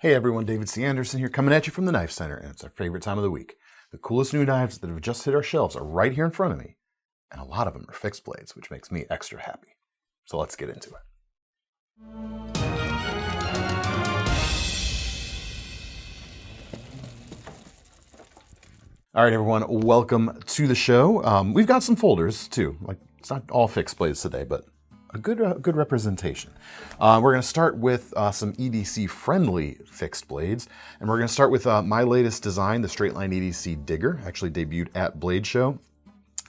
Hey everyone, David C. Anderson here, coming at you from the Knife Center, and it's our favorite time of the week. The coolest new knives that have just hit our shelves are right here in front of me, and a lot of them are fixed blades, which makes me extra happy. So let's get into it. All right, everyone, welcome to the show. We've got some folders too. Like, it's not all fixed blades today, but a good representation. We're going to start with some EDC-friendly fixed blades, and we're going to start with my latest design, the Straightline EDC Digger. Actually debuted at Blade Show,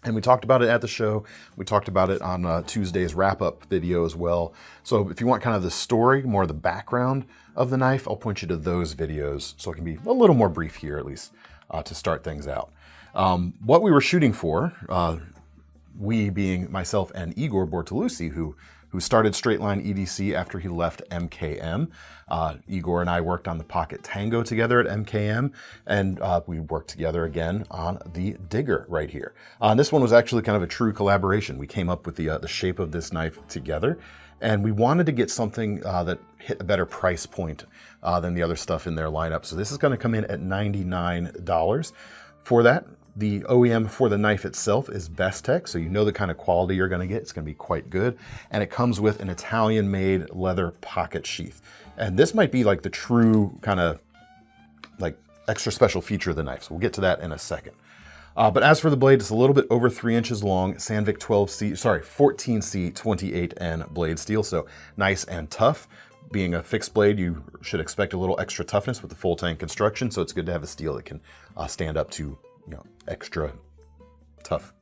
and we talked about it at the show. We talked about it on Tuesday's wrap-up video as well. So if you want kind of the story, more of the background of the knife, I'll point you to those videos so it can be a little more brief here, at least to start things out. What we were shooting for, we being myself and Igor Bortolussi, who started Straightline EDC after he left MKM. Igor and I worked on the Pocket Tango together at MKM, and we worked together again on the Digger right here. This one was actually kind of a true collaboration. We came up with the shape of this knife together, and we wanted to get something that hit a better price point than the other stuff in their lineup. So this is going to come in at $99 for that. The OEM for the knife itself is Bestech, so you know the kind of quality you're going to get. It's going to be quite good. And it comes with an Italian-made leather pocket sheath. And this might be like the true kind of like extra special feature of the knife. So we'll get to that in a second. But as for the blade, it's a little bit over 3 inches long, Sandvik 14C 28N blade steel, so nice and tough. Being a fixed blade, you should expect a little extra toughness with the full tank construction, so it's good to have a steel that can stand up to extra tough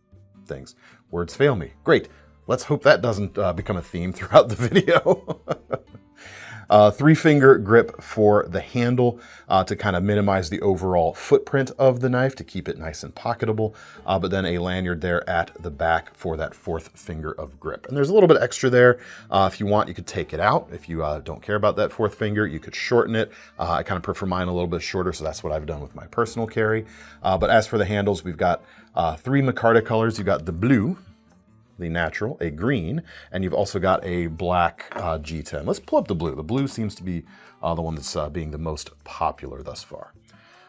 things. Words fail me. Great. Let's hope that doesn't become a theme throughout the video. 3-finger grip for the handle to kind of minimize the overall footprint of the knife to keep it nice and pocketable, but then a lanyard there at the back for that 4th finger of grip. And there's a little bit extra there. If you want, you could take it out. If you don't care about that 4th finger, you could shorten it. I kind of prefer mine a little bit shorter, so that's what I've done with my personal carry. But as for the handles, we've got 3 micarta colors. You've got the blue, the natural, a green, and you've also got a black G10. Let's pull up the blue. The blue seems to be the one that's being the most popular thus far.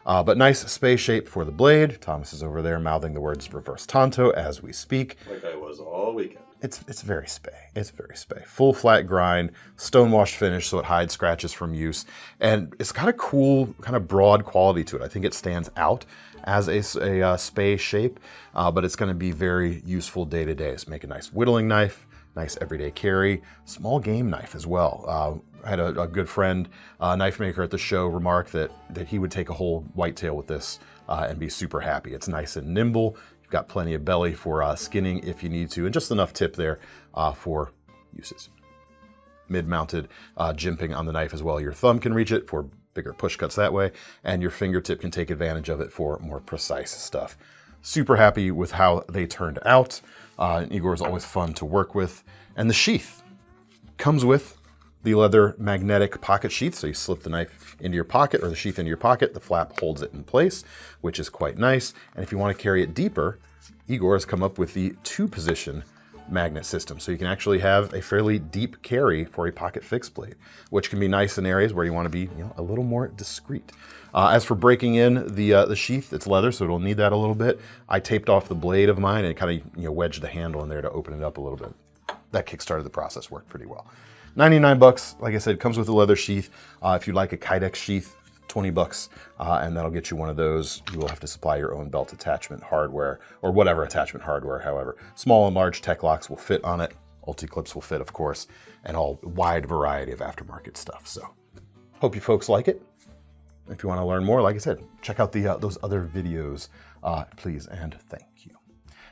But nice space shape for the blade. Thomas is over there mouthing the words reverse tanto as we speak. Like I was all weekend. It's very spay. It's very spay. Full flat grind, stonewashed finish so it hides scratches from use. And it's got a cool, kind of broad quality to it. I think it stands out as a spay shape, but it's going to be very useful day to day. It's make a nice whittling knife, nice everyday carry, small game knife as well. I had a good friend, knife maker at the show, remark that he would take a whole whitetail with this and be super happy. It's nice and nimble. You've got plenty of belly for skinning if you need to, and just enough tip there for uses. Mid-mounted jimping on the knife as well. Your thumb can reach it for bigger push cuts that way, and your fingertip can take advantage of it for more precise stuff. Super happy with how they turned out. Igor is always fun to work with. And the sheath comes with the leather magnetic pocket sheath, so you slip the knife into your pocket or the sheath into your pocket, the flap holds it in place, which is quite nice. And if you want to carry it deeper, Igor has come up with the 2-position magnet system, so you can actually have a fairly deep carry for a pocket fixed blade, which can be nice in areas where you want to be a little more discreet. As for breaking in the sheath, it's leather, so it'll need that a little bit. I taped off the blade of mine and kind of wedged the handle in there to open it up a little bit. That kickstarted the process, worked pretty well. 99 bucks, like I said, comes with a leather sheath. If you'd like a Kydex sheath, 20 bucks, and that'll get you one of those. You will have to supply your own belt attachment hardware, or whatever attachment hardware, however. Small and large tech locks will fit on it. Ulti-clips will fit, of course, and a wide variety of aftermarket stuff. So, hope you folks like it. If you want to learn more, like I said, check out those other videos, please and thank you.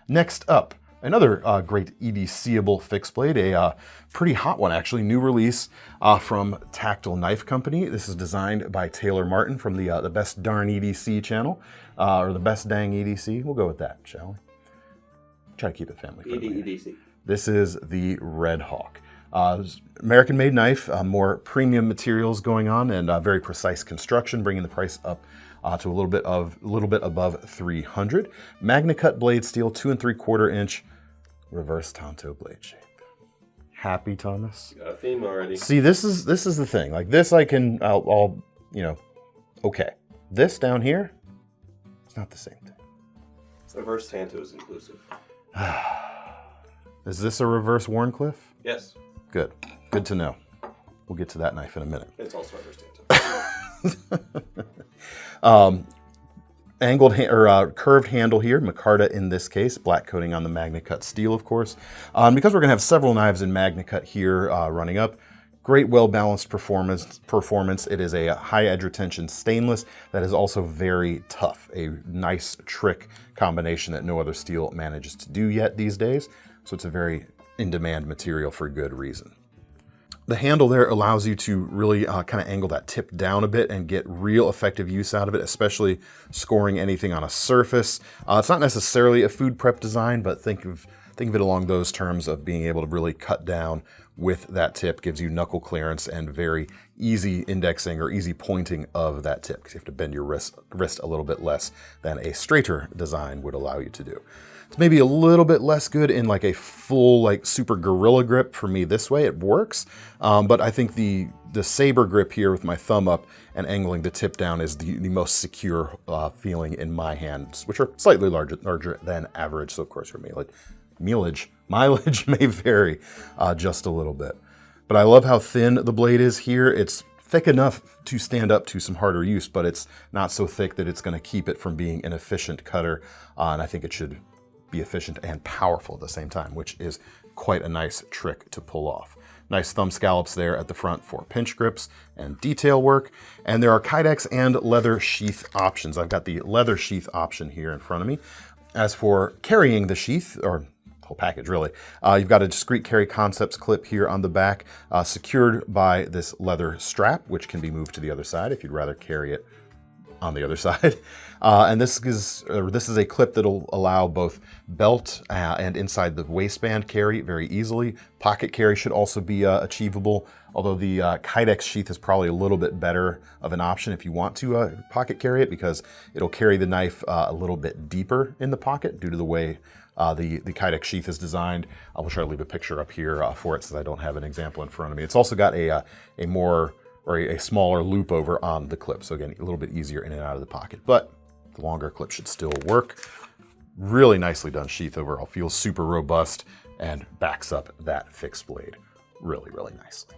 Next up, another great EDC-able fixed blade, a pretty hot one actually, new release from Tactile Knife Company. This is designed by Taylor Martin from the Best Darn EDC channel, or the Best Dang EDC. We'll go with that, shall we? Try to keep it family friendly. EDC. This is the Redhawk. American-made knife, more premium materials going on, and very precise construction, bringing the price up to a little bit above $300. Magna-cut blade steel, 2 3/4 inch reverse tanto blade shape. Happy, Thomas? Got a theme already. See, this is the thing. Like this, I'll you know, okay. This down here, it's not the same thing. Reverse Tanto is inclusive. Is this a reverse Wharncliffe? Yes. Good. Good to know. We'll get to that knife in a minute. It's also reverse Tanto. Angled curved handle here, micarta in this case, black coating on the MagnaCut steel, of course. Because we're going to have several knives in MagnaCut here running up. Great, well-balanced performance. It is a high edge retention stainless that is also very tough. A nice trick combination that no other steel manages to do yet these days. So it's a very in-demand material for good reason. The handle there allows you to really kind of angle that tip down a bit and get real effective use out of it, especially scoring anything on a surface. It's not necessarily a food prep design, but think of it along those terms of being able to really cut down with that tip. Gives you knuckle clearance and very easy indexing or easy pointing of that tip, because you have to bend your wrist a little bit less than a straighter design would allow you to do. It's maybe a little bit less good in like a full, like super gorilla grip. For me this way, it works. But I think the saber grip here with my thumb up and angling the tip down is the most secure feeling in my hands, which are slightly larger than average. So of course for me, like mileage may vary just a little bit. But I love how thin the blade is here. It's thick enough to stand up to some harder use, but it's not so thick that it's going to keep it from being an efficient cutter. And I think it should be efficient and powerful at the same time, which is quite a nice trick to pull off. Nice thumb scallops there at the front for pinch grips and detail work. And there are Kydex and leather sheath options. I've got the leather sheath option here in front of me. As for carrying the sheath, or whole package really, you've got a discrete carry concepts clip here on the back, secured by this leather strap, which can be moved to the other side if you'd rather carry it on the other side. And this is a clip that'll allow both belt and inside the waistband carry very easily. Pocket carry should also be achievable, although the Kydex sheath is probably a little bit better of an option if you want to pocket carry it, because it'll carry the knife a little bit deeper in the pocket due to the way the Kydex sheath is designed. I'll try to leave a picture up here for it, since I don't have an example in front of me. It's also got a smaller loop over on the clip. So again, a little bit easier in and out of the pocket, but the longer clip should still work. Really nicely done sheath overall. Feels super robust and backs up that fixed blade really, really nicely.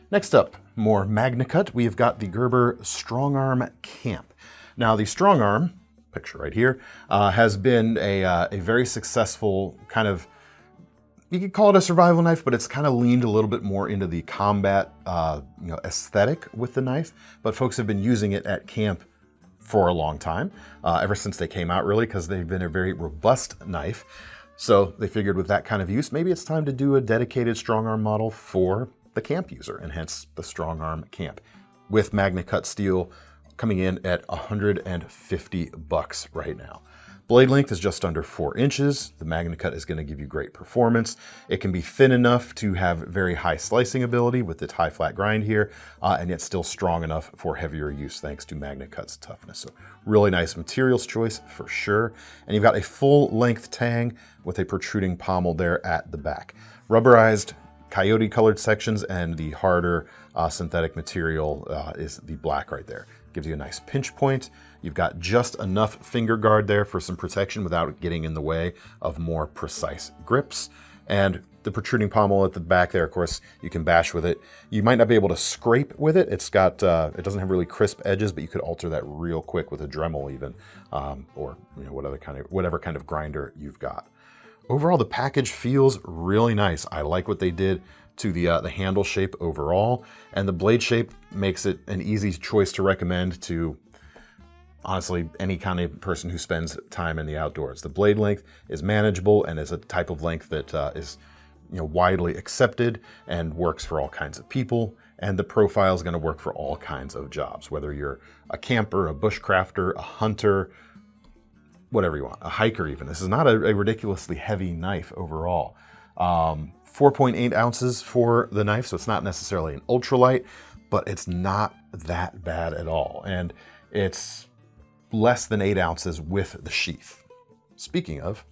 Next up, more MagnaCut. We've got the Gerber StrongArm Camp. Now the StrongArm, picture right here, has been a very successful kind of, you could call it a survival knife, but it's kind of leaned a little bit more into the combat aesthetic with the knife. But folks have been using it at camp for a long time, ever since they came out really, because they've been a very robust knife. So they figured with that kind of use, maybe it's time to do a dedicated StrongArm model for the camp user, and hence the StrongArm Camp, with MagnaCut steel coming in at $150 right now. Blade length is just under 4 inches. The MagnaCut is going to give you great performance. It can be thin enough to have very high slicing ability with its high flat grind here, and yet still strong enough for heavier use thanks to MagnaCut's toughness. So really nice materials choice for sure. And you've got a full length tang with a protruding pommel there at the back. Rubberized coyote colored sections, and the harder synthetic material is the black right there. Gives you a nice pinch point. You've got just enough finger guard there for some protection without getting in the way of more precise grips. And the protruding pommel at the back there, of course, you can bash with it. You might not be able to scrape with it. It's got, it doesn't have really crisp edges, but you could alter that real quick with a Dremel even, or whatever kind of grinder you've got. Overall, the package feels really nice. I like what they did to the handle shape overall, and the blade shape makes it an easy choice to recommend to honestly any kind of person who spends time in the outdoors. The blade length is manageable and is a type of length that is widely accepted and works for all kinds of people, and the profile is going to work for all kinds of jobs, whether you're a camper, a bushcrafter, a hunter, whatever you want, a hiker even. This is not a ridiculously heavy knife overall. 4.8 ounces for the knife, so it's not necessarily an ultralight, but it's not that bad at all. And it's less than 8 ounces with the sheath. Speaking of,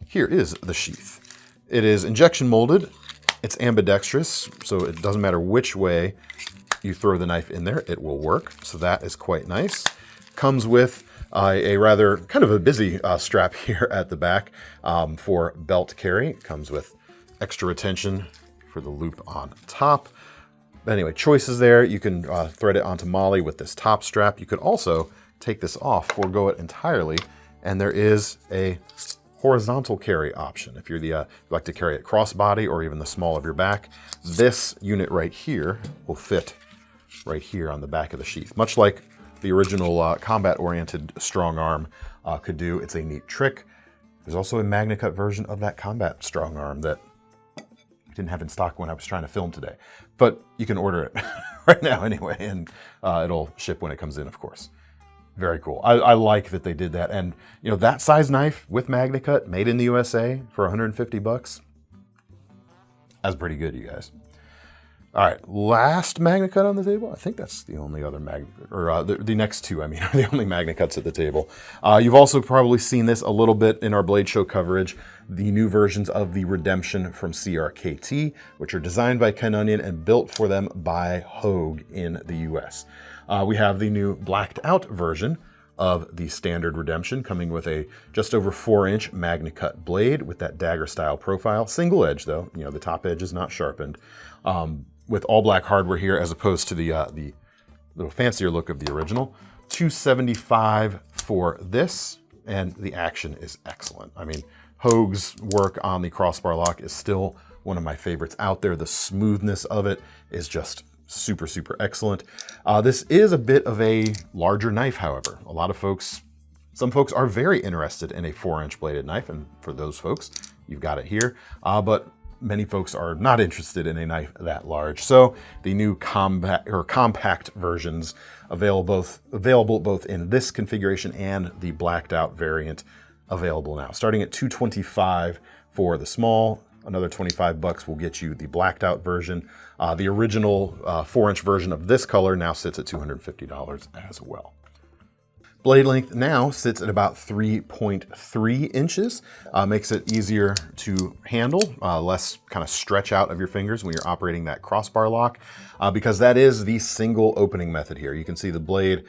here is the sheath. It is injection molded, it's ambidextrous, so it doesn't matter which way you throw the knife in there, it will work. So that is quite nice. Comes with a rather kind of a busy strap here at the back for belt carry. It comes with extra retention for the loop on top. Anyway, choices there. You can thread it onto Molly with this top strap. You could also take this off, forego it entirely, and there is a horizontal carry option. If you're you like to carry it crossbody or even the small of your back, this unit right here will fit right here on the back of the sheath, much like the original combat-oriented StrongArm could do. It's a neat trick. There's also a MagnaCut version of that combat StrongArm that I didn't have in stock when I was trying to film today, but you can order it right now anyway, and it'll ship when it comes in, of course. Very cool. I like that they did that. And you know, that size knife with MagnaCut made in the USA for 150 bucks. That's pretty good, you guys. All right, last MagnaCut on the table. I think that's the only other the next two, I mean, are the only MagnaCuts at the table. You've also probably seen this a little bit in our Blade Show coverage, the new versions of the Redemption from CRKT, which are designed by Ken Onion and built for them by Hogue in the US. We have the new blacked out version of the standard Redemption, coming with a just over 4-inch MagnaCut blade with that dagger style profile. Single edge though, you know, the top edge is not sharpened. With all black hardware here as opposed to the little fancier look of the original. $275 for this, and the action is excellent. I mean, Hogue's work on the crossbar lock is still one of my favorites out there. The smoothness of it is just super, super excellent. This is a bit of a larger knife, however. Some folks are very interested in a 4-inch bladed knife, and for those folks, you've got it here. But many folks are not interested in a knife that large. So the new compact versions available both in this configuration and the blacked out variant available now. Starting at $225 for the small, another 25 bucks will get you the blacked out version. The original 4-inch version of this color now sits at $250 as well. Blade length now sits at about 3.3 inches. Makes it easier to handle, less kind of stretch out of your fingers when you're operating that crossbar lock, because that is the single opening method here. You can see the blade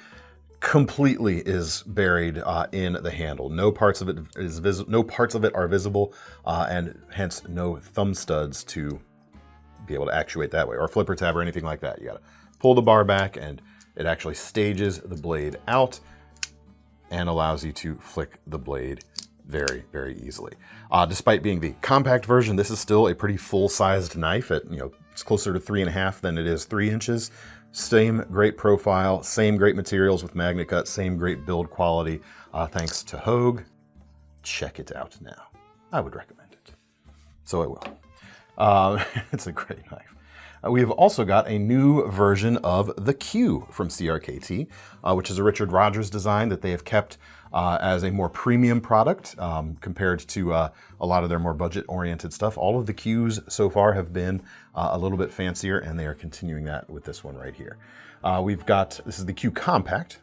completely is buried in the handle. No parts of it are visible, and hence no thumb studs to be able to actuate that way, or flipper tab or anything like that. You gotta pull the bar back and it actually stages the blade out and allows you to flick the blade very, very easily. Despite being the compact version, this is still a pretty full-sized knife. It's closer to 3.5 than it is 3 inches. Same great profile, same great materials with MagnaCut, same great build quality, thanks to Hogue. Check it out now. I would recommend it. So I will. It's a great knife. We have also got a new version of the Q from CRKT, which is a Richard Rogers design that they have kept as a more premium product compared to a lot of their more budget-oriented stuff. All of the Qs so far have been a little bit fancier, and they are continuing that with this one right here. This is the Q Compact,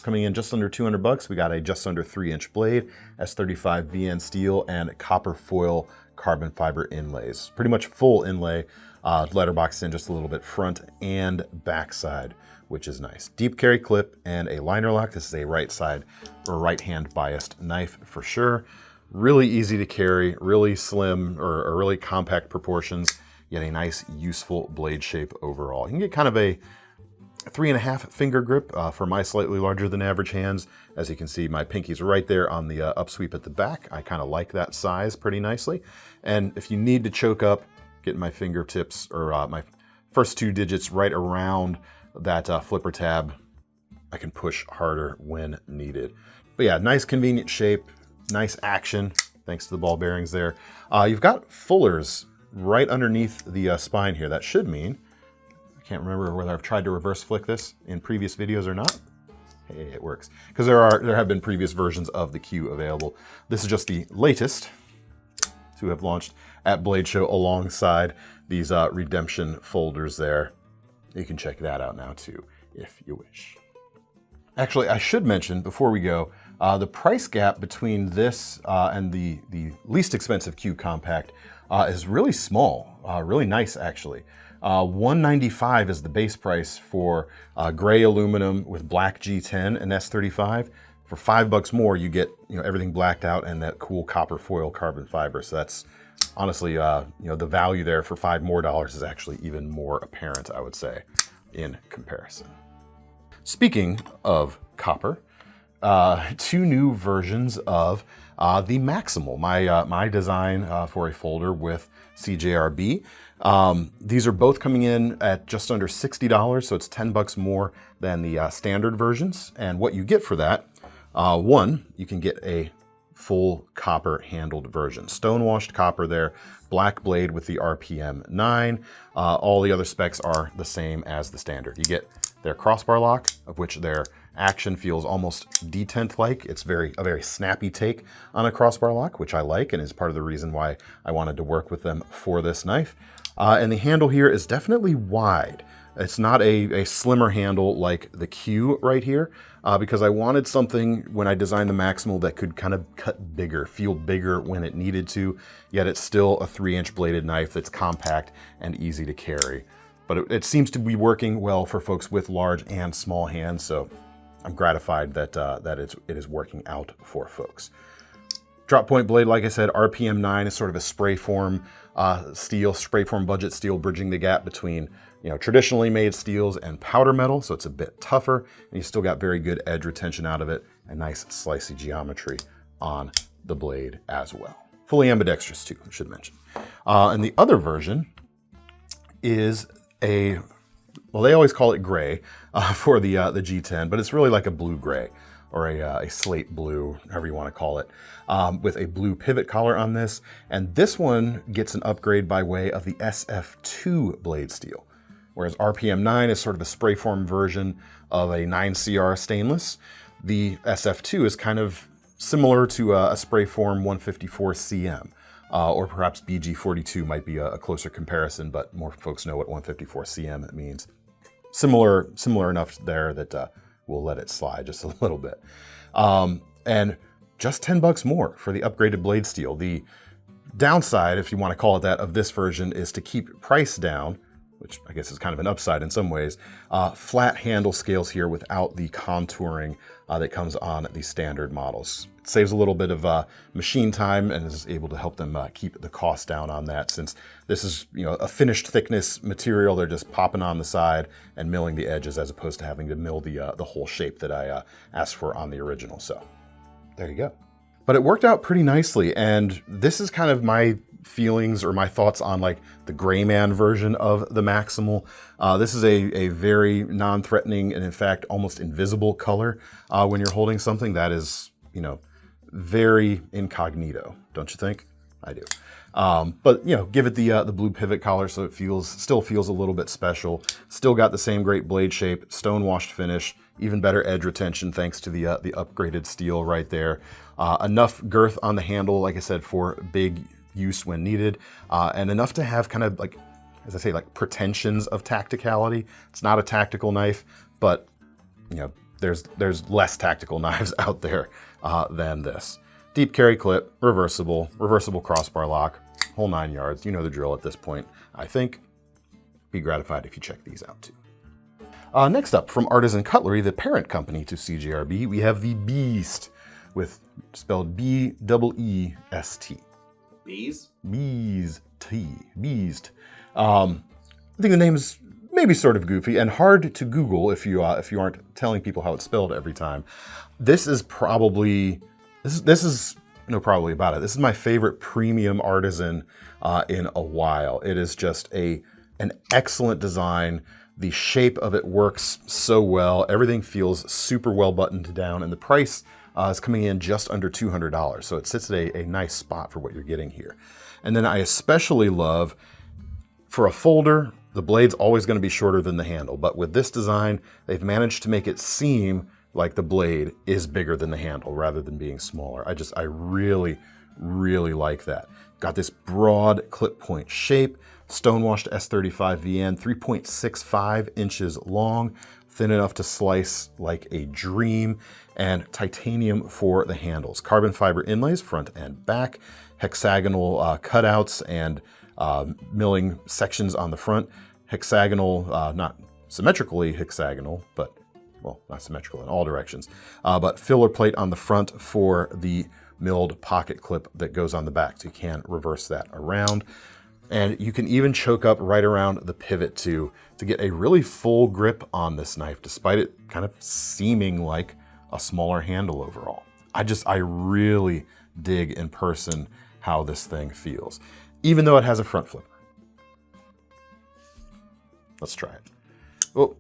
coming in just under 200 bucks. We got a just under 3-inch blade, S35 VN steel, and copper foil carbon fiber inlays. Pretty much full inlay. Letterboxed in just a little bit front and back side, which is nice. Deep carry clip and a liner lock. This is a right side or right hand biased knife for sure. Really easy to carry, really slim or really compact proportions, yet a nice useful blade shape overall. You can get kind of a 3.5 finger grip for my slightly larger than average hands. As you can see, my pinky's right there on the upsweep at the back. I kind of like that size pretty nicely. And if you need to choke up, getting my fingertips or my first 2 digits right around that flipper tab, I can push harder when needed. But yeah, nice convenient shape, nice action, thanks to the ball bearings there. You've got fullers right underneath the spine here. That should mean, I can't remember whether I've tried to reverse flick this in previous videos or not. Hey, it works. Because there have been previous versions of the Q available. This is just the latest to have launched at Blade Show alongside these Redemption folders there. You can check that out now too, if you wish. Actually, I should mention before we go, the price gap between this and the least expensive Q Compact is really small, really nice actually. $195 is the base price for gray aluminum with black G10 and S35. For $5 more, you get everything blacked out and that cool copper foil carbon fiber. So that's honestly, the value there for $5 more is actually even more apparent, I would say, in comparison. Speaking of copper, 2 new versions of the Maximal, my design for a folder with CJRB. These are both coming in at just under $60, so it's $10 more than the standard versions. And what you get for that, one, you can get a full copper handled version. Stonewashed copper there, black blade with the RPM 9. All the other specs are the same as the standard. You get their crossbar lock, of which their action feels almost detent-like. It's a very snappy take on a crossbar lock, which I like and is part of the reason why I wanted to work with them for this knife. And the handle here is definitely wide. It's not a slimmer handle like the Q right here, because I wanted something when I designed the Maximal that could kind of cut bigger, feel bigger when it needed to, yet it's still a 3-inch bladed knife that's compact and easy to carry. But it seems to be working well for folks with large and small hands, so I'm gratified that it is working out for folks. Drop point blade, like I said, RPM 9 is sort of a spray form steel, spray form budget steel, bridging the gap between traditionally made steels and powder metal, so it's a bit tougher, and you still got very good edge retention out of it, and nice slicey geometry on the blade as well. Fully ambidextrous too, I should mention. And the other version is well, they always call it gray for the G10, but it's really like a blue gray or a slate blue, however you want to call it, with a blue pivot collar on this. And this one gets an upgrade by way of the SF2 blade steel, whereas RPM 9 is sort of a spray form version of a 9CR stainless. The SF2 is kind of similar to a spray form 154 CM. Or perhaps BG42 might be a closer comparison, but more folks know what 154 CM means. Similar enough there that we'll let it slide just a little bit. And just $10 more for the upgraded blade steel. The downside, if you want to call it that, of this version is to keep price down, which I guess is kind of an upside in some ways. Flat handle scales here without the contouring that comes on the standard models. It saves a little bit of machine time and is able to help them keep the cost down on that, since this is a finished thickness material. They're just popping on the side and milling the edges as opposed to having to mill the whole shape that I asked for on the original. So there you go. But it worked out pretty nicely, and this is kind of my feelings or my thoughts on like the gray man version of the Maximal. This is a very non-threatening and in fact almost invisible color when you're holding something that is very incognito, don't you think? I do. But give it the blue pivot collar so it still feels a little bit special. Still got the same great blade shape, stone washed finish, even better edge retention thanks to the upgraded steel right there. Enough girth on the handle, like I said, for big use when needed, and enough to have kind of like, as I say, like pretensions of tacticality. It's not a tactical knife, but there's less tactical knives out there than this. Deep carry clip, reversible crossbar lock, whole 9 yards. You know the drill at this point, I think. Be gratified if you check these out too. Next up, from Artisan Cutlery, the parent company to CJRB, we have the Beest, spelled B-E-E-S-T. Bees? Beest. I think the name is maybe sort of goofy and hard to Google if you aren't telling people how it's spelled every time. This is probably about it. This is my favorite premium Artisan in a while. It is just an excellent design. The shape of it works so well. Everything feels super well buttoned down, and the price is coming in just under $200. So it sits at a nice spot for what you're getting here. And then I especially love, for a folder, the blade's always going to be shorter than the handle, but with this design, they've managed to make it seem like the blade is bigger than the handle rather than being smaller. I really, really like that. Got this broad clip point shape, stonewashed S35 VN, 3.65 inches long, thin enough to slice like a dream, and titanium for the handles. Carbon fiber inlays, front and back, hexagonal cutouts and milling sections on the front. hexagonal, not symmetrically hexagonal, but, well, not symmetrical in all directions, but filler plate on the front for the milled pocket clip that goes on the back, so you can reverse that around. And you can even choke up right around the pivot to get a really full grip on this knife, despite it kind of seeming like a smaller handle overall. I really dig in person how this thing feels, even though it has a front flipper. Let's try it. Well,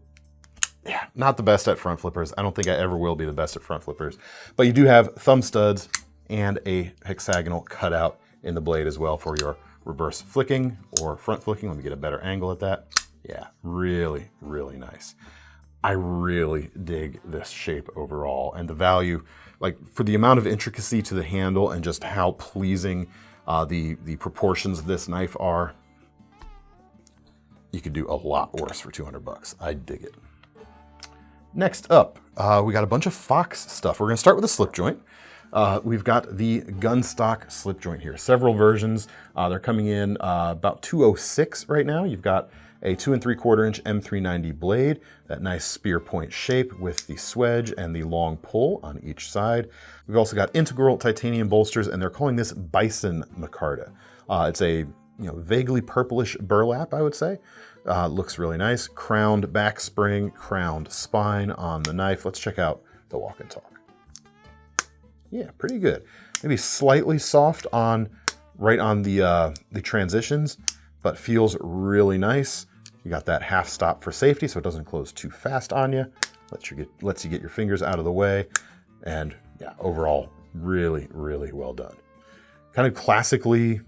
yeah, not the best at front flippers. I don't think I ever will be the best at front flippers, but you do have thumb studs and a hexagonal cutout in the blade as well for your reverse flicking or front flicking. Let me get a better angle at that. Yeah, really, really nice. I really dig this shape overall, and the value, like for the amount of intricacy to the handle and just how pleasing the proportions of this knife are. You could do a lot worse for 200 bucks. I dig it. Next up, we got a bunch of Fox stuff. We're gonna start with a slip joint. We've got the Gunstock slip joint here. Several versions. They're coming in about 206 right now. You've got a 2 3/4 inch M390 blade, that nice spear point shape with the swedge and the long pull on each side. We've also got integral titanium bolsters, and they're calling this Bison Micarta. It's a vaguely purplish burlap, I would say. Looks really nice. Crowned back spring, crowned spine on the knife. Let's check out the walk and talk. Yeah, pretty good. Maybe slightly soft right on the transitions, but feels really nice. You got that half stop for safety, so it doesn't close too fast on you. Lets you get your fingers out of the way, and yeah, overall, really, really well done. Kind of classically,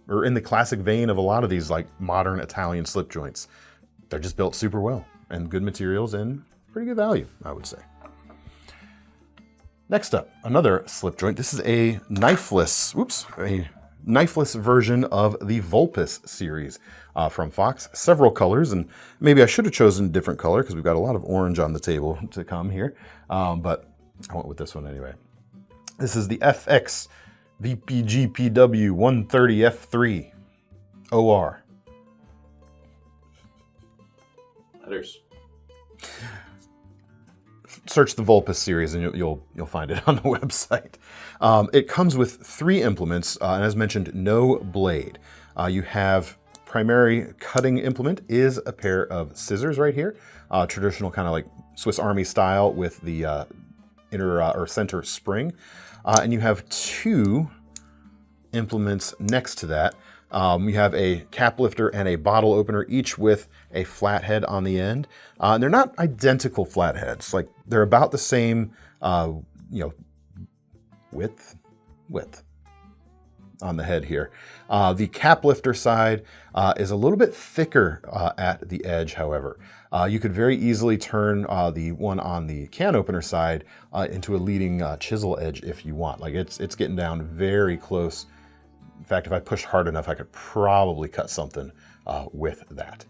or in the classic vein of a lot of these like modern Italian slip joints. They're just built super well, and good materials and pretty good value, I would say. Next up, another slip joint. This is a knifeless version of the Vulpis series from Fox. Several colors, and maybe I should have chosen a different color because we've got a lot of orange on the table to come here, but I went with this one anyway. This is the FX VPGPW 130 F3 OR. Letters. Search the Vulpis series and you'll find it on the website. It comes with 3 implements, and as mentioned, no blade. You have primary cutting implement is a pair of scissors right here, traditional kind of like Swiss Army style with the inner or center spring, and you have 2 implements next to that. You have a cap lifter and a bottle opener, each with a flathead on the end. And they're not identical flatheads. Like they're about the same, width on the head here. The cap lifter side is a little bit thicker at the edge, however. You could very easily turn the one on the can opener side into a leading chisel edge if you want. Like it's getting down very close. In fact, if I push hard enough, I could probably cut something with that.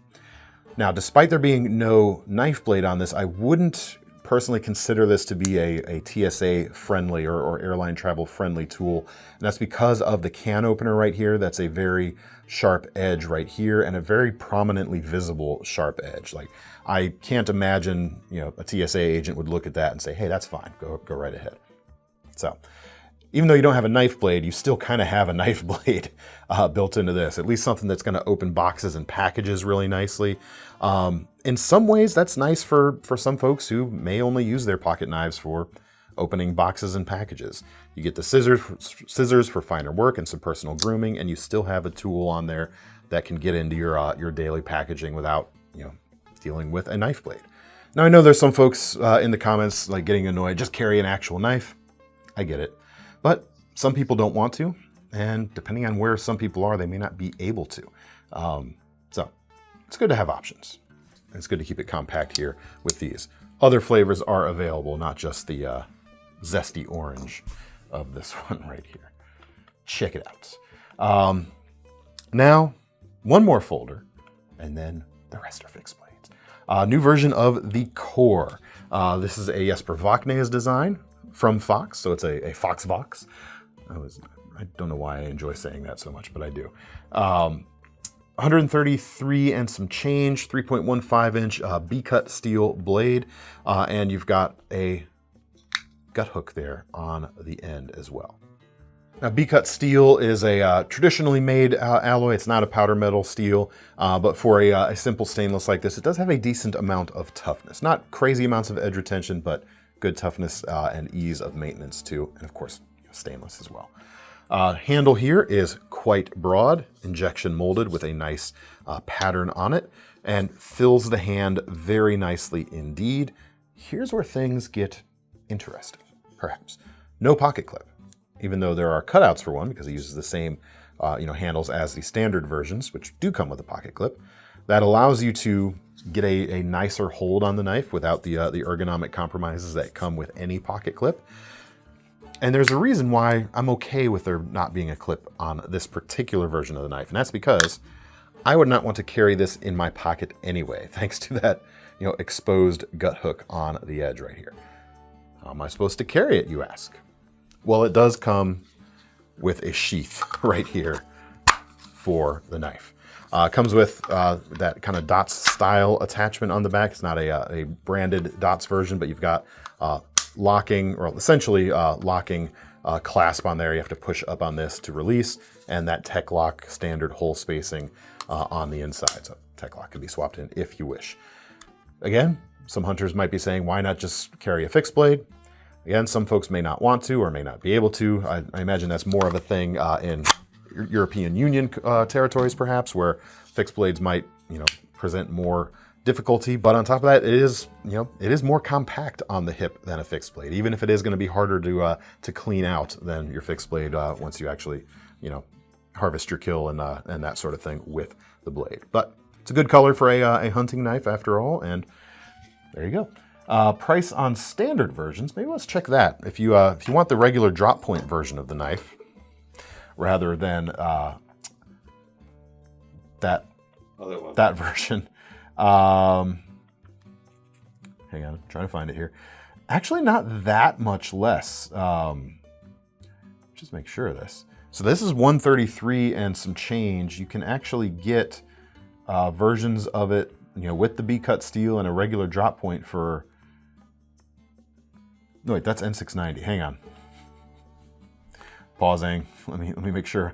Now, despite there being no knife blade on this, I wouldn't personally consider this to be a TSA friendly or airline travel friendly tool. And that's because of the can opener right here. That's a very sharp edge right here and a very prominently visible sharp edge. Like I can't imagine, a TSA agent would look at that and say, hey, that's fine, go right ahead. So even though you don't have a knife blade, you still kind of have a knife blade built into this, at least something that's gonna open boxes and packages really nicely. In some ways, that's nice for some folks who may only use their pocket knives for opening boxes and packages. You get the scissors for finer work and some personal grooming, and you still have a tool on there that can get into your daily packaging without dealing with a knife blade. Now I know there's some folks in the comments like getting annoyed, just carry an actual knife. I get it. But some people don't want to, and depending on where some people are, they may not be able to. So it's good to have options. It's good to keep it compact here with these. Other flavors are available, not just the zesty orange of this one right here. Check it out. Now, one more folder, and then the rest are fixed blades. New version of the Core. This is a Jesper Vaknes design from Fox, so it's a Fox Vox. I don't know why I enjoy saying that so much, but I do. 133 and some change, 3.15 inch B-cut steel blade, and you've got a gut hook there on the end as well. Now, B-cut steel is a traditionally made alloy. It's not a powder metal steel, but for a simple stainless like this, it does have a decent amount of toughness. Not crazy amounts of edge retention, but good toughness and ease of maintenance too, and of course, stainless as well. Handle here is quite broad, injection molded with a nice pattern on it, and fills the hand very nicely indeed. Here's where things get interesting, perhaps. No pocket clip, even though there are cutouts for one because it uses the same handles as the standard versions, which do come with a pocket clip. That allows you to get a nicer hold on the knife without the ergonomic compromises that come with any pocket clip. And there's a reason why I'm okay with there not being a clip on this particular version of the knife, and that's because I would not want to carry this in my pocket anyway, thanks to that exposed gut hook on the edge right here. How am I supposed to carry it, you ask? Well, it does come with a sheath right here for the knife. Comes with that kind of dots style attachment on the back. It's not a branded dots version, but you've got locking, or essentially locking clasp on there. You have to push up on this to release, and that Tech Lock standard hole spacing on the inside. So Tech Lock can be swapped in if you wish. Again, some hunters might be saying, why not just carry a fixed blade? Again, some folks may not want to or may not be able to. I imagine that's more of a thing in European Union territories, perhaps, where fixed blades might, present more difficulty. But on top of that, it is more compact on the hip than a fixed blade, even if it is going to be harder to clean out than your fixed blade once you actually, harvest your kill and that sort of thing with the blade. But it's a good color for a hunting knife after all, and there you go. Price on standard versions, maybe let's check that. If you want the regular drop point version of the knife, rather than that version. Hang on, I'm trying to find it here. Actually, not that much less. Just make sure of this. So this is 133 and some change. You can actually get versions of it, with the B-cut steel and a regular drop point for. No, wait, that's N690. Hang on. Pausing. Let me make sure.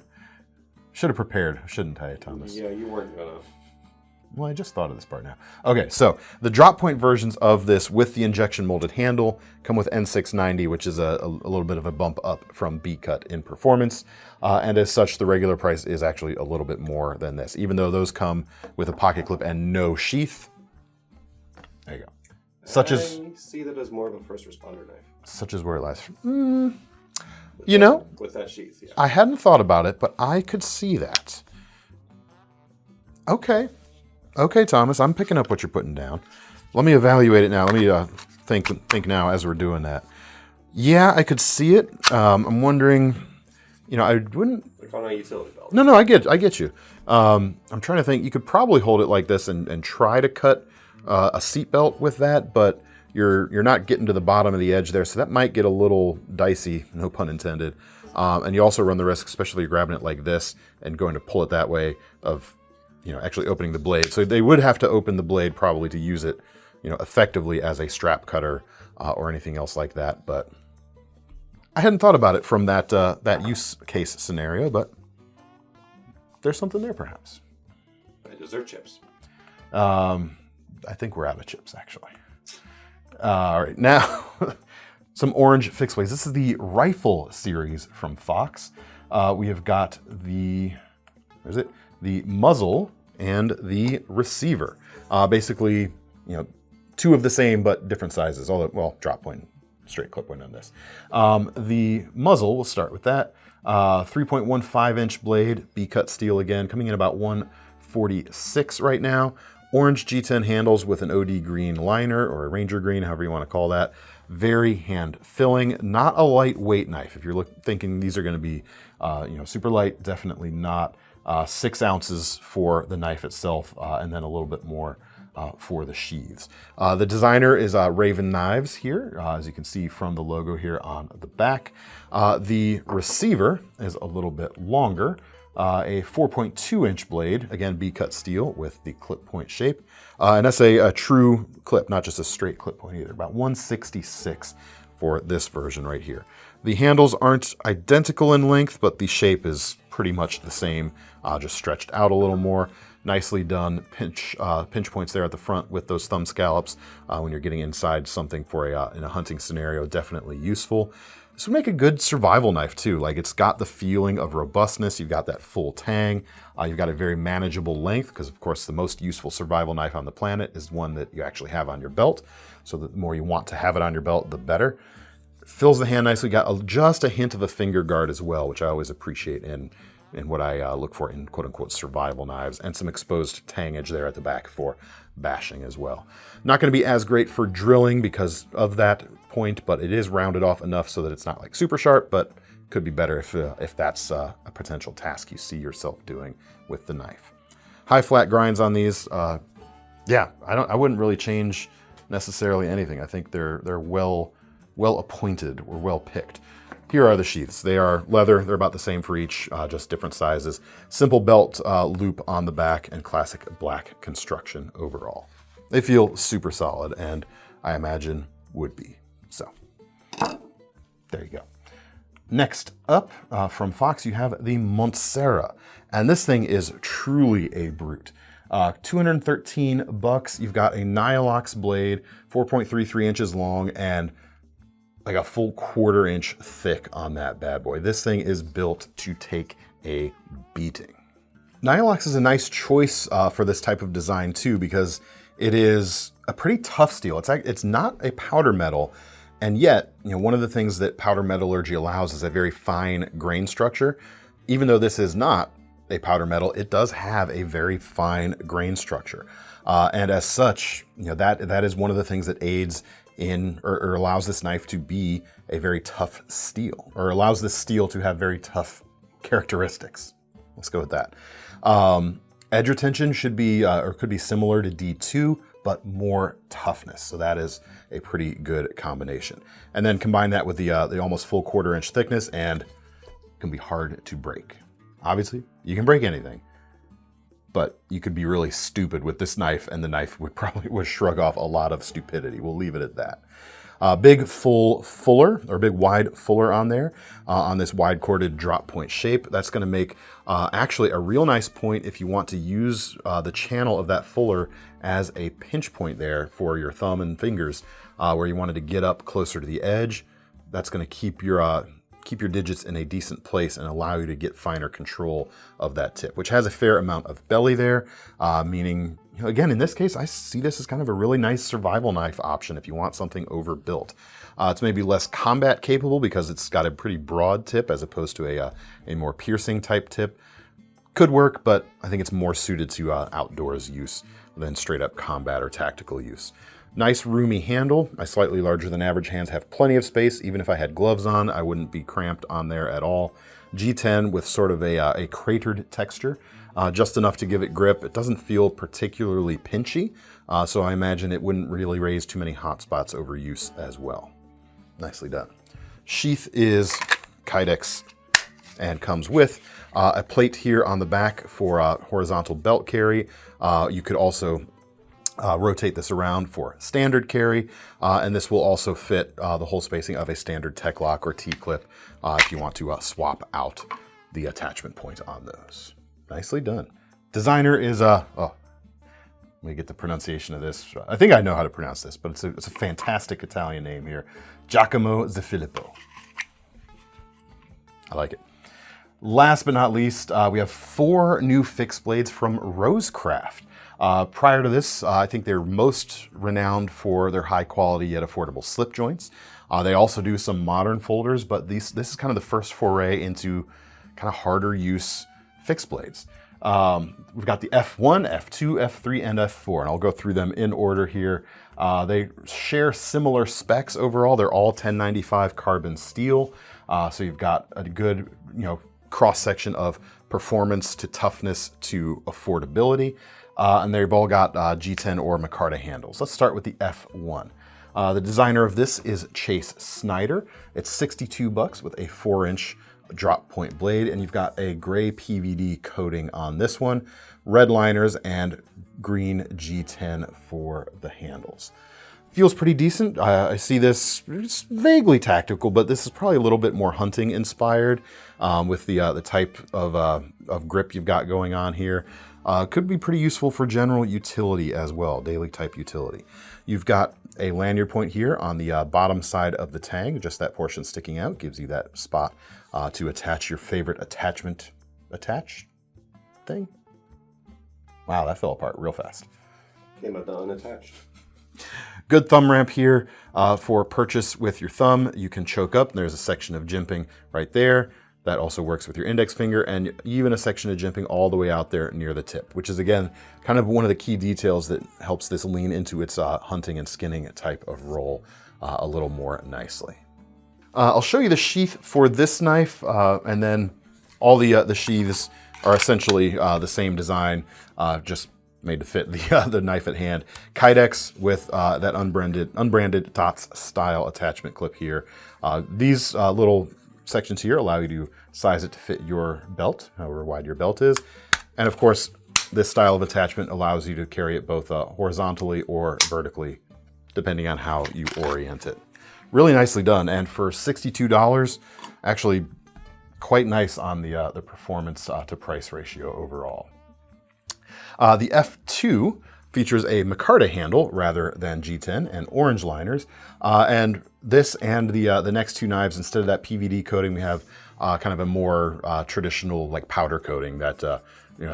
Should have prepared, shouldn't I, Thomas? Yeah, you weren't gonna. Well, I just thought of this part now. Okay, so the drop point versions of this with the injection molded handle come with N690, which is a little bit of a bump up from B-cut in performance. And as such, the regular price is actually a little bit more than this, even though those come with a pocket clip and no sheath. There you go. I see that as more of a first responder knife. Such as where it lies. With that sheath, yeah. I hadn't thought about it, but I could see that. Okay, Thomas, I'm picking up what you're putting down. Let me evaluate it now. Let me think now as we're doing that. Yeah, I could see it. I'm wondering, I wouldn't. Like on a utility belt. No, I get you. I'm trying to think. You could probably hold it like this and try to cut a seat belt with that, but you're not getting to the bottom of the edge there, so that might get a little dicey, no pun intended. And you also run the risk, especially if you're grabbing it like this and going to pull it that way, of actually opening the blade. So they would have to open the blade probably to use it, effectively as a strap cutter or anything else like that. But I hadn't thought about it from that use case scenario, but there's something there perhaps. Is there chips? I think we're out of chips, actually. All right, now some orange fixed blades. This is the Rifle series from Fox. We have got the muzzle and the receiver. Basically, two of the same but different sizes. Although, drop point, straight clip point on this. The muzzle, we'll start with that. 3.15 inch blade, B-cut steel again, coming in about 146 right now. Orange G10 handles with an OD green liner, or a Ranger green, however you want to call that. Very hand-filling, not a lightweight knife. If you're thinking these are going to be, super light, definitely not. 6 ounces for the knife itself, and then a little bit more for the sheaths. The designer is Raven Knives here, as you can see from the logo here on the back. The receiver is a little bit longer. a 4.2-inch blade, again B-cut steel with the clip point shape. And that's a true clip, not just a straight clip point either, about 166 for this version right here. The handles aren't identical in length, but the shape is pretty much the same, just stretched out a little more. Nicely done pinch points there at the front with those thumb scallops when you're getting inside something for in a hunting scenario, definitely useful. This would make a good survival knife too. Like, it's got the feeling of robustness. You've got that full tang. You've got a very manageable length because, of course, the most useful survival knife on the planet is one that you actually have on your belt. So the more you want to have it on your belt, the better. Fills the hand nicely. Got just a hint of a finger guard as well, which I always appreciate in what I look for in quote-unquote survival knives, and some exposed tang edge there at the back for bashing as well. Not going to be as great for drilling because of that point, but it is rounded off enough so that it's not like super sharp, but could be better if that's a potential task you see yourself doing with the knife. High flat grinds on these. Yeah, I wouldn't really change necessarily anything. I think they're well appointed or well picked. Here are the sheaths. They are leather. They're about the same for each, just different sizes. Simple belt loop on the back and classic black construction overall. They feel super solid, and I imagine would be. So there you go. Next up from Fox, you have the Montserra, and this thing is truly a brute. $213. You've got a Nylox blade, 4.33 inches long, and like a full 1/4 inch thick on that bad boy. This thing is built to take a beating. Nylox is a nice choice for this type of design too, because it is a pretty tough steel. It's not a powder metal, and yet, one of the things that powder metallurgy allows is a very fine grain structure. Even though this is not a powder metal, it does have a very fine grain structure. And as such, that is one of the things that aids in or allows this knife to be a very tough steel, or allows this steel to have very tough characteristics. Let's go with that. Edge retention should be or could be similar to D2, but more toughness. So that is a pretty good combination. And then combine that with the almost full 1/4 inch thickness, and it can be hard to break. Obviously, you can break anything, but you could be really stupid with this knife, and the knife would shrug off a lot of stupidity. We'll leave it at that. Big big wide fuller on there, on this wide corded drop point shape. That's going to make actually a real nice point if you want to use the channel of that fuller as a pinch point there for your thumb and fingers, where you wanted to get up closer to the edge. That's going to keep your digits in a decent place and allow you to get finer control of that tip, which has a fair amount of belly there, meaning, again, in this case, I see this as kind of a really nice survival knife option if you want something overbuilt. It's maybe less combat capable because it's got a pretty broad tip as opposed to a more piercing type tip. Could work, but I think it's more suited to outdoors use than straight up combat or tactical use. Nice roomy handle. My slightly larger than average hands have plenty of space. Even if I had gloves on, I wouldn't be cramped on there at all. G10 with sort of a cratered texture, just enough to give it grip. It doesn't feel particularly pinchy, so I imagine it wouldn't really raise too many hot spots over use as well. Nicely done. Sheath is Kydex and comes with a plate here on the back for horizontal belt carry. You could also rotate this around for standard carry, and this will also fit the whole spacing of a standard tech lock or T-clip if you want to swap out the attachment point on those. Nicely done. Designer is let me get the pronunciation of this. I think I know how to pronounce this, but it's a fantastic Italian name here. Giacomo Zafilippo. I like it. Last but not least, we have 4 new fixed blades from RoseCraft. Prior to this, I think they're most renowned for their high quality yet affordable slip joints. They also do some modern folders, but this is kind of the first foray into kind of harder use fixed blades. We've got the F1, F2, F3, and F4, and I'll go through them in order here. They share similar specs overall. They're all 1095 carbon steel, so you've got a good cross section of performance to toughness to affordability. And they've all got G10 or micarta handles. Let's start with the F1. The designer of this is Chase Snyder. It's $62 with a 4-inch drop point blade, and you've got a gray PVD coating on this one, red liners, and green G10 for the handles. Feels pretty decent. I see this, it's vaguely tactical, but this is probably a little bit more hunting inspired with the type of grip you've got going on here. Could be pretty useful for general utility as well, daily type utility. You've got a lanyard point here on the bottom side of the tang, just that portion sticking out, gives you that spot to attach your favorite attachment thing. Wow, that fell apart real fast. Came out unattached. Good thumb ramp here for purchase with your thumb. You can choke up. There's a section of jimping right there. That also works with your index finger, and even a section of jimping all the way out there near the tip, which is, again, kind of one of the key details that helps this lean into its hunting and skinning type of role a little more nicely. I'll show you the sheath for this knife, and then all the sheaths are essentially the same design, just made to fit the knife at hand. Kydex with that unbranded TOTS style attachment clip here. These little sections here allow you to size it to fit your belt, however wide your belt is. And of course, this style of attachment allows you to carry it both horizontally or vertically, depending on how you orient it. Really nicely done, and for $62, actually quite nice on the performance to price ratio overall. The F2 features a micarta handle rather than G10 and orange liners. And this and the next two knives, instead of that PVD coating, we have kind of a more traditional like powder coating that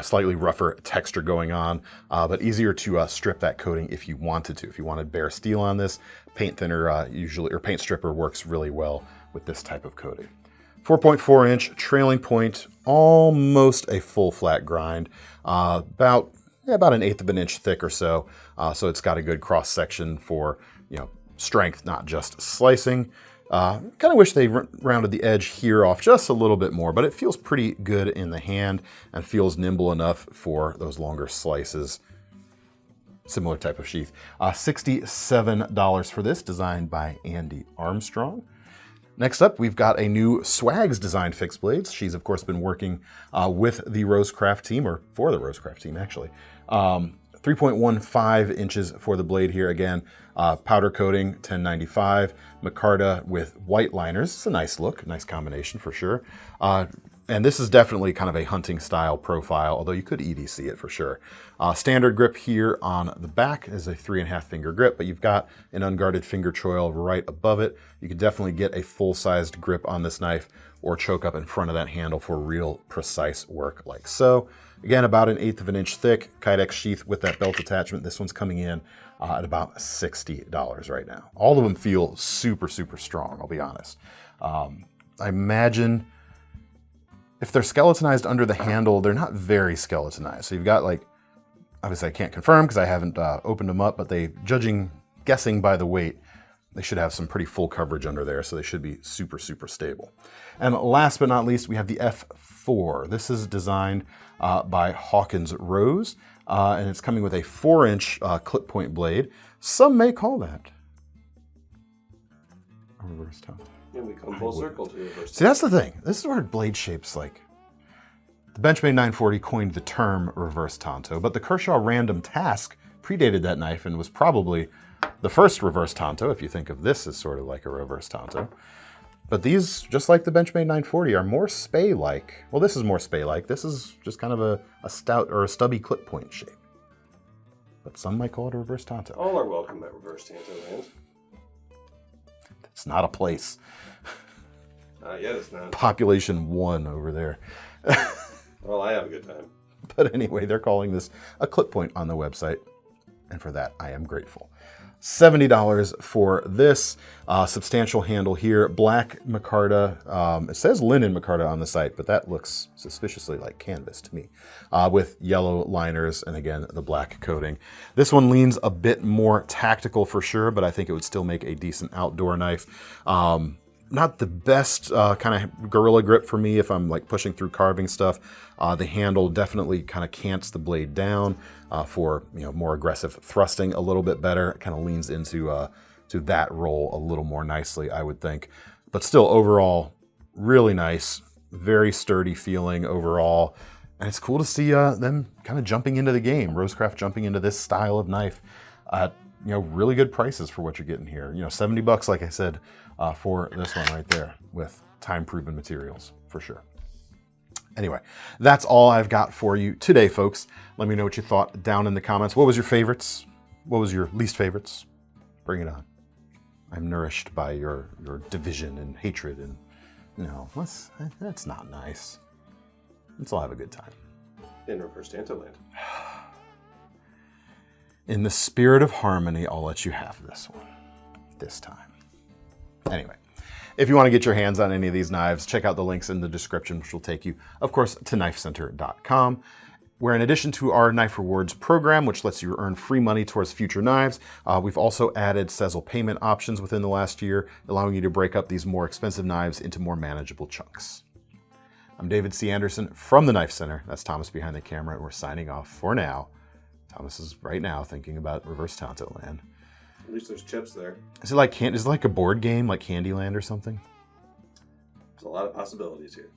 slightly rougher texture going on, but easier to strip that coating if you wanted to. If you wanted bare steel on this, paint thinner usually, or paint stripper works really well with this type of coating. 4.4 inch trailing point, almost a full flat grind, about 1/8 of an inch thick or so. So it's got a good cross section for strength, not just slicing. Kind of wish they rounded the edge here off just a little bit more, but it feels pretty good in the hand and feels nimble enough for those longer slices. Similar type of sheath. $67 for this, designed by Andy Armstrong. Next up, we've got a new Swags design fixed blades. She's, of course, been working with the RoseCraft team, or for the RoseCraft team, actually. 3.15 inches for the blade here. Again, powder coating, $10.95. Micarta with white liners. It's a nice look, nice combination for sure. And this is definitely kind of a hunting style profile, although you could EDC it for sure. Standard grip here on the back is a 3.5 finger grip, but you've got an unguarded finger choil right above it. You could definitely get a full-sized grip on this knife or choke up in front of that handle for real precise work like so. Again, about 1/8 of an inch thick, Kydex sheath with that belt attachment. This one's coming in at about $60 right now. All of them feel super, super strong, I'll be honest. I imagine if they're skeletonized under the handle, they're not very skeletonized. So you've got obviously I can't confirm because I haven't opened them up, but guessing by the weight, they should have some pretty full coverage under there, so they should be super, super stable. And last but not least, we have the F4. This is designed by Hawkins Rose, and it's coming with a 4-inch clip point blade. Some may call that a reverse tanto. And we come full circle to reverse. See, that's the thing. This is where blade shapes the Benchmade 940 coined the term reverse tanto, but the Kershaw Random Task predated that knife and was probably the first reverse tanto, if you think of this as sort of like a reverse tanto. But these, just like the Benchmade 940, are more spay-like. Well, this is more spay-like. This is just kind of a stout or a stubby clip point shape. But some might call it a reverse tanto. All are welcome at reverse tanto land. It's not a place. Not yet, it's not. Population 1 over there. Well, I have a good time. But anyway, they're calling this a clip point on the website. And for that, I am grateful. $70 for this substantial handle here. Black micarta. It says linen micarta on the site, but that looks suspiciously like canvas to me. With yellow liners and again, the black coating. This one leans a bit more tactical for sure, but I think it would still make a decent outdoor knife. Not the best kind of gorilla grip for me if I'm pushing through carving stuff. The handle definitely kind of cants the blade down for more aggressive thrusting a little bit better. It kind of leans into to that role a little more nicely, I would think. But still, overall, really nice. very sturdy feeling overall. And it's cool to see them kind of jumping into the game. RoseCraft jumping into this style of knife at really good prices for what you're getting here. $70, like I said, for this one right there with time-proven materials for sure. Anyway, that's all I've got for you today, folks. Let me know what you thought down in the comments. What was your favorites? What was your least favorites? Bring it on. I'm nourished by your division and hatred, and that's not nice. Let's all have a good time. In reverse Tanto land. In the spirit of harmony, I'll let you have this one. This time. Anyway, if you want to get your hands on any of these knives, check out the links in the description, which will take you, of course, to KnifeCenter.com, where in addition to our Knife Rewards program, which lets you earn free money towards future knives, we've also added Sezzle payment options within the last year, allowing you to break up these more expensive knives into more manageable chunks. I'm David C. Anderson from the Knife Center. That's Thomas behind the camera, and we're signing off for now. Thomas is right now thinking about reverse Tanto land. At least there's chips there. Is it like a board game, like Candyland or something? There's a lot of possibilities here.